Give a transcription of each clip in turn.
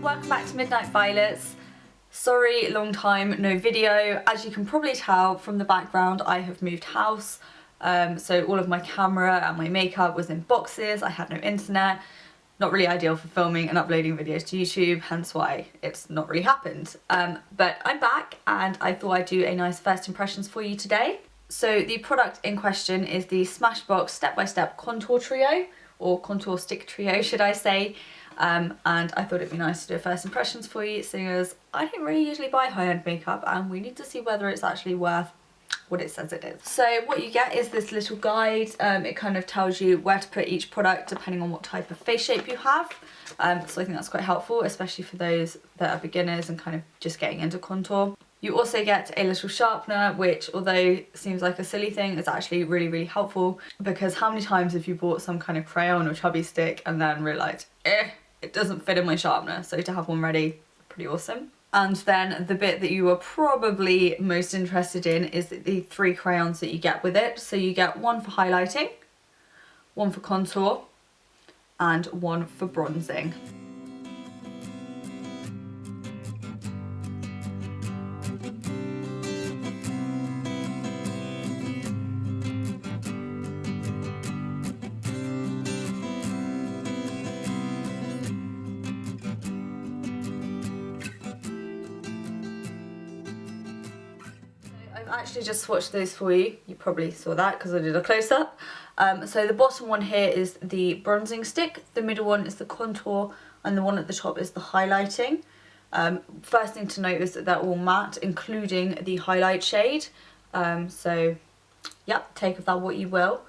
Welcome back to Midnight Violets. Sorry, long time no video. As you can probably tell from the background, I have moved house. So all of my camera and my makeup was in boxes. I had no internet. Not really ideal for filming and uploading videos to YouTube, hence why it's not really happened. But I'm back and I thought I'd do a nice first impressions for you today. So the product in question is the Smashbox Step-by-Step Contour Trio, or Contour Stick Trio should I say. And I thought it'd be nice to do a first impressions for you, seeing as I don't really usually buy high-end makeup and we need to see whether it's actually worth what it says it is. So what you get is this little guide. It kind of tells you where to put each product depending on what type of face shape you have. So I think that's quite helpful, especially for those that are beginners and kind of just getting into contour. You also get a little sharpener, which although seems like a silly thing, is actually really, really helpful, because how many times have you bought some kind of crayon or chubby stick and then realised, it doesn't fit in my sharpener? So to have one ready, pretty awesome. And then the bit that you are probably most interested in is the 3 crayons that you get with it. So you get one for highlighting, one for contour, and one for bronzing. I've actually just swatched those for you. You probably saw that because I did a close-up. So the bottom one here is the bronzing stick, the middle one is the contour, and the one at the top is the highlighting. First thing to note is that they're all matte, including the highlight shade. So yeah, take of that what you will.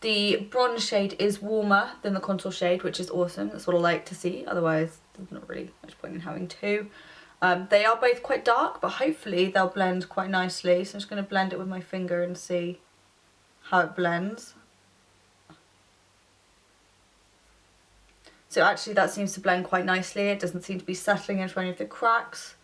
The bronze shade is warmer than the contour shade, which is awesome. That's what I like to see, otherwise there's not really much point in having two. They are both quite dark, but hopefully they'll blend quite nicely. So I'm just going to blend it with my finger and see how it blends. So actually that seems to blend quite nicely. It doesn't seem to be settling into any of the cracks.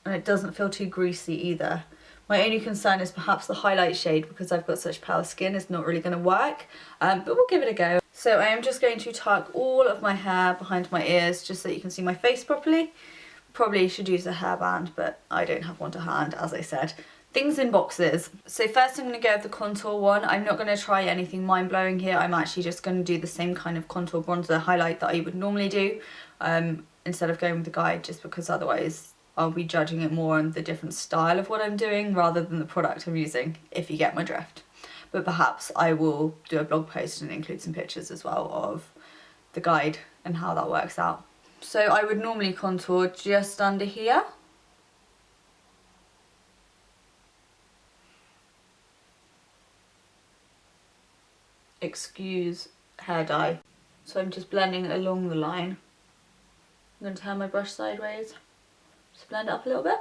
And it doesn't feel too greasy either. My only concern is perhaps the highlight shade, because I've got such pale skin, is not really going to work. But we'll give it a go. So I am just going to tuck all of my hair behind my ears just so you can see my face properly. Probably should use a hairband, but I don't have one to hand, as I said. Things in boxes. So first I'm going to go with the contour one. I'm not going to try anything mind-blowing here. I'm actually just going to do the same kind of contour bronzer highlight that I would normally do, instead of going with the guide, just because otherwise I'll be judging it more on the different style of what I'm doing rather than the product I'm using, if you get my drift. But perhaps I will do a blog post and include some pictures as well of the guide and how that works out. So I would normally contour just under here. Excuse hair dye. So I'm just blending along the line. I'm going to turn my brush sideways. Just blend it up a little bit.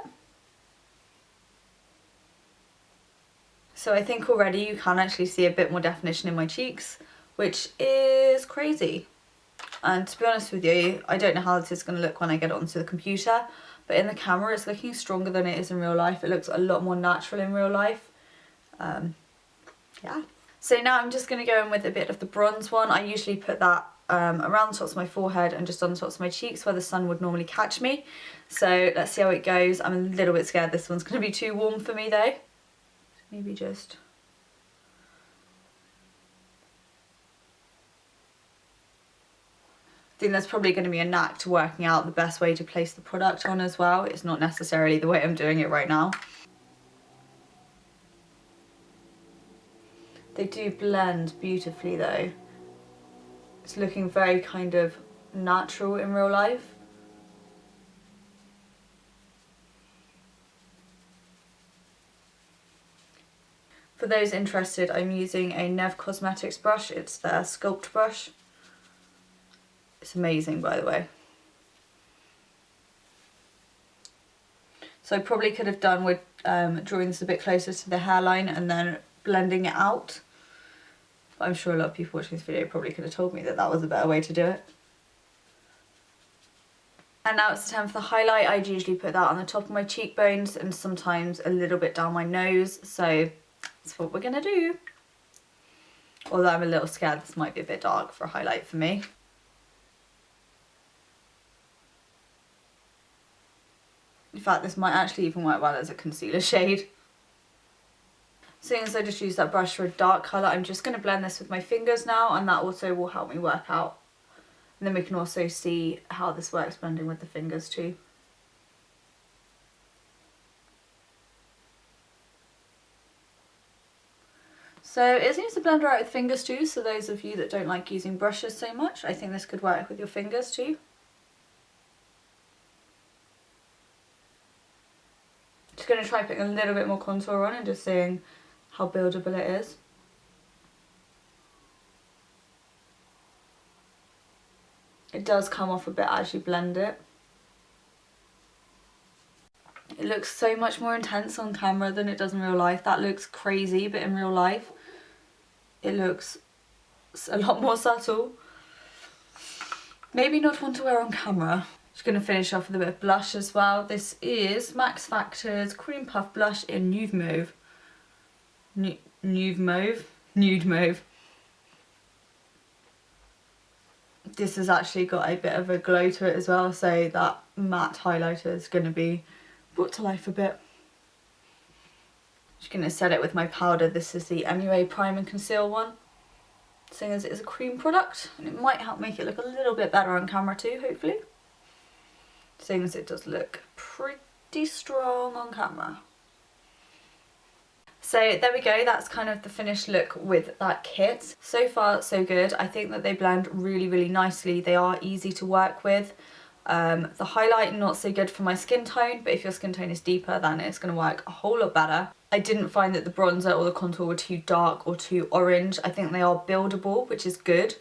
So I think already you can actually see a bit more definition in my cheeks, which is crazy. And to be honest with you, I don't know how this is going to look when I get it onto the computer, but in the camera it's looking stronger than it is in real life. It looks a lot more natural in real life. Yeah. So now I'm just going to go in with a bit of the bronze one. I usually put that around the tops of my forehead and just on the tops of my cheeks where the sun would normally catch me. So let's see how it goes. I'm a little bit scared this one's going to be too warm for me though. Maybe just... I think there's probably going to be a knack to working out the best way to place the product on as well. It's not necessarily the way I'm doing it right now. They do blend beautifully though. It's looking very kind of natural in real life. For those interested, I'm using a Nev Cosmetics brush. It's their Sculpt brush. It's amazing, by the way. So I probably could have done with drawing this a bit closer to the hairline and then blending it out. But I'm sure a lot of people watching this video probably could have told me that that was a better way to do it. And now it's time for the highlight. I'd usually put that on the top of my cheekbones and sometimes a little bit down my nose. So that's what we're gonna do. Although I'm a little scared this might be a bit dark for a highlight for me. In fact, this might actually even work well as a concealer shade. Seeing as I just used that brush for a dark colour, I'm just going to blend this with my fingers now, and that also will help me work out. And then we can also see how this works blending with the fingers too. So it seems to blend right with fingers too, so those of you that don't like using brushes so much, I think this could work with your fingers too. Just going to try putting a little bit more contour on and just seeing how buildable it is. It does come off a bit as you blend it. It looks so much more intense on camera than it does in real life. That looks crazy, but in real life it looks a lot more subtle. Maybe not one to wear on camera. Just going to finish off with a bit of blush as well. This is Max Factor's Cream Puff Blush in Nude Mauve. Nude Mauve. This has actually got a bit of a glow to it as well, so that matte highlighter is going to be brought to life a bit. Just going to set it with my powder. This is the MUA Prime and Conceal one, seeing as it is a cream product, and it might help make it look a little bit better on camera too, hopefully. Seeing as it does look pretty strong on camera. So there we go, that's kind of the finished look with that kit. So far so good. I think that they blend really nicely. They are easy to work with. The highlight not so good for my skin tone, but if your skin tone is deeper then it's going to work a whole lot better. I didn't find that the bronzer or the contour were too dark or too orange. I think they are buildable, which is good.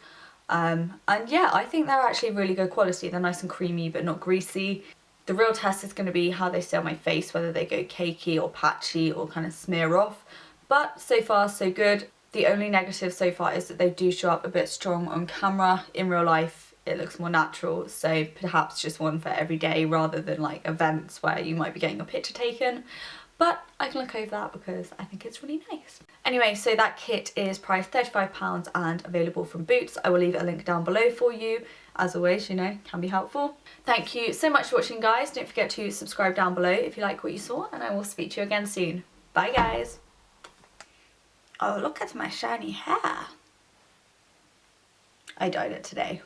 And yeah, I think they're actually really good quality. They're nice and creamy but not greasy. The real test is going to be how they stay on my face, whether they go cakey or patchy or kind of smear off. But so far so good. The only negative so far is that they do show up a bit strong on camera. In real life it looks more natural, so perhaps just one for every day rather than like events where you might be getting a picture taken. But I can look over that because I think it's really nice. Anyway, so that kit is priced £35 and available from Boots. I will leave a link down below for you. As always, you know, can be helpful. Thank you so much for watching, guys. Don't forget to subscribe down below if you like what you saw, and I will speak to you again soon. Bye, guys. Oh, look at my shiny hair. I dyed it today.